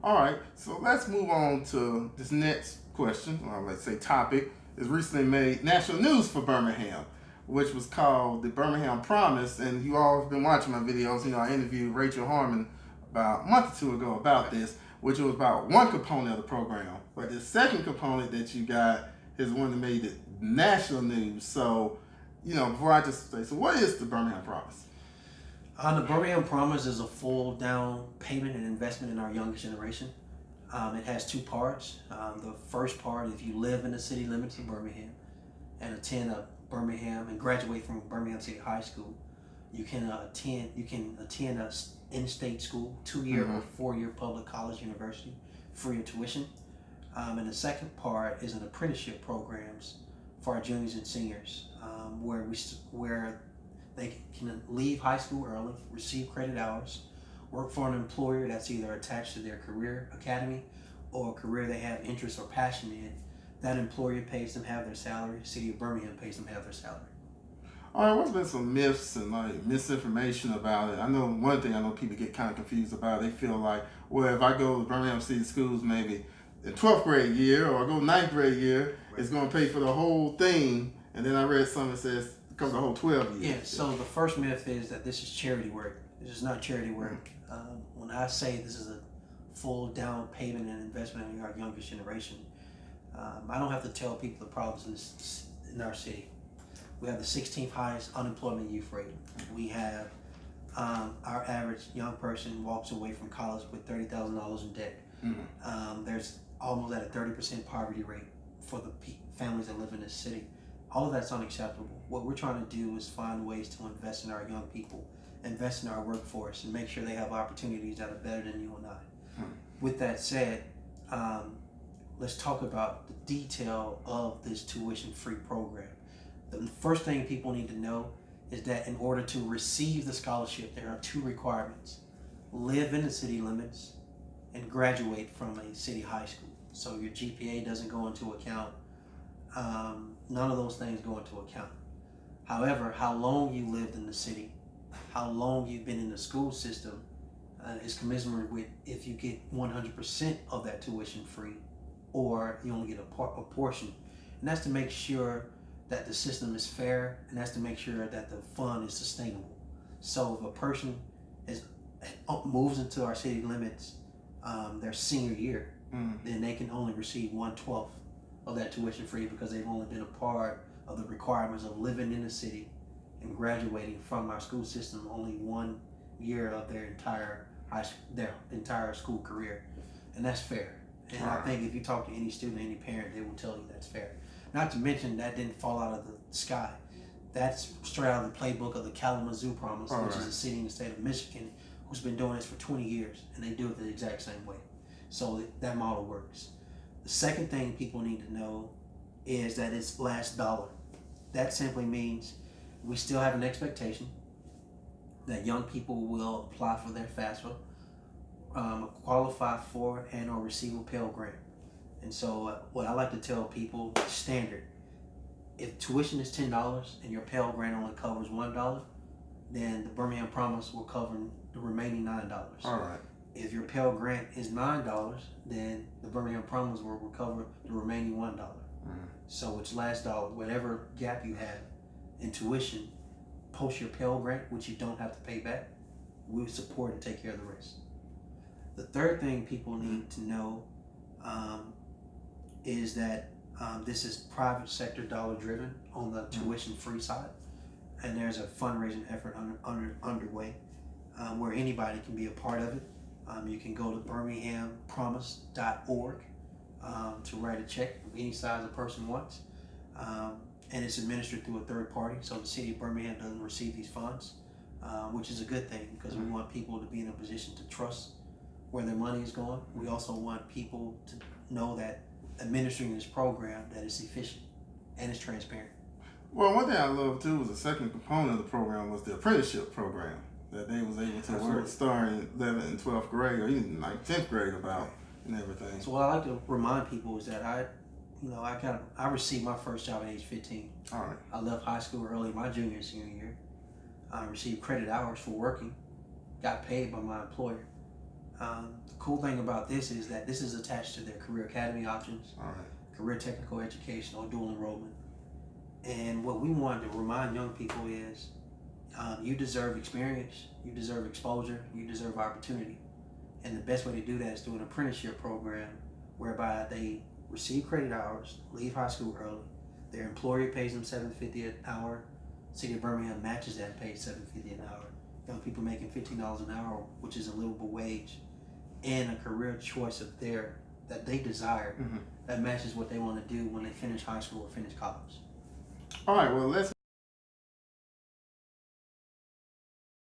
All right, so let's move on to this next question, or let's say topic, is recently made national news for Birmingham, which was called the Birmingham Promise. And you all have been watching my videos. I interviewed Rachel Harmon about a month or two ago about this, which was about one component of the program. But the second component that you got is one that made it national news. So, before I just say, so what is the Birmingham Promise? The Birmingham Promise is a full down payment and investment in our youngest generation. It has two parts. The first part, if you live in the city limits of Birmingham and attend Birmingham and graduate from Birmingham City High School, you can attend a in-state school, 2-year or 4-year public college university, free of tuition. And the second part is an apprenticeship programs for our juniors and seniors, where they can leave high school early, receive credit hours, work for an employer that's either attached to their career academy or a career they have interest or passion in. That employer pays them half their salary. City of Birmingham pays them half their salary. All right, what's been some myths and misinformation about it? I know one thing people get kind of confused about. They feel like, well, if I go to Birmingham City Schools maybe the 12th grade year or I go 9th grade year, it's going to pay for the whole thing. And then I read something that says it covers the whole 12 years. Yeah, so the first myth is that this is charity work. This is not charity work. When I say this is a full down payment and investment in our youngest generation, I don't have to tell people the problems in our city. We have the 16th highest unemployment youth rate. We have our average young person walks away from college with $30,000 in debt. There's almost at a 30% poverty rate for the families that live in this city. All of that's unacceptable. What we're trying to do is find ways to invest in our young people, invest in our workforce, and make sure they have opportunities that are better than you and I. With that said, let's talk about the detail of this tuition-free program. The first thing people need to know is that in order to receive the scholarship, there are two requirements: live in the city limits and graduate from a city high school. So your GPA doesn't go into account. None of those things go into account. However, how long you lived in the city, how long you've been in the school system is commensurate with if you get 100% of that tuition free or you only get a portion. And that's to make sure that the system is fair, and that's to make sure that the fund is sustainable. So if a person moves into our city limits their senior year, then they can only receive 1/12 of that tuition free because they've only been a part of the requirements of living in the city and graduating from our school system only 1 year of their entire school career, and that's fair. And I think if you talk to any student, any parent, they will tell you that's fair. Not to mention that didn't fall out of the sky. That's straight out of the playbook of the Kalamazoo Promise, which is a city in the state of Michigan who's been doing this for 20 years, and they do it the exact same way. So that model works. The second thing people need to know is that it's last dollar. That simply means we still have an expectation that young people will apply for their FAFSA, qualify for and or receive a Pell Grant. And so what I like to tell people, standard, if tuition is $10 and your Pell Grant only covers $1, then the Birmingham Promise will cover the remaining $9. All right. If your Pell Grant is $9, then the Birmingham Promise will recover the remaining $1. So it's last dollar. Whatever gap you have in tuition, post your Pell Grant, which you don't have to pay back, we'll support and take care of the rest. The third thing people need to know is that this is private sector dollar driven on the tuition free side, and there's a fundraising effort underway where anybody can be a part of it. You can go to birminghampromise.org to write a check of any size a person wants, and it's administered through a third party, so the city of Birmingham doesn't receive these funds, which is a good thing because we want people to be in a position to trust where their money is going. We also want people to know that administering this program that is efficient and is transparent. Well, one thing I love too was the second component of the program was the apprenticeship program that they was able to work starting 11th and 12th grade or even like 10th grade about and everything. So what I like to remind people is that I received my first job at age 15. All right. I left high school early my junior and senior year. I received credit hours for working, got paid by my employer. The cool thing about this is that this is attached to their career academy options, All right. career technical education, or dual enrollment. And what we wanted to remind young people is you deserve experience, you deserve exposure, you deserve opportunity. And the best way to do that is through an apprenticeship program whereby they receive credit hours, leave high school early, their employer pays them $7.50 an hour, City of Birmingham matches that and pays $7.50 an hour. Young people making $15 an hour, which is a livable wage, and a career choice of that they desire, that matches what they want to do when they finish high school or finish college. All right, well, let's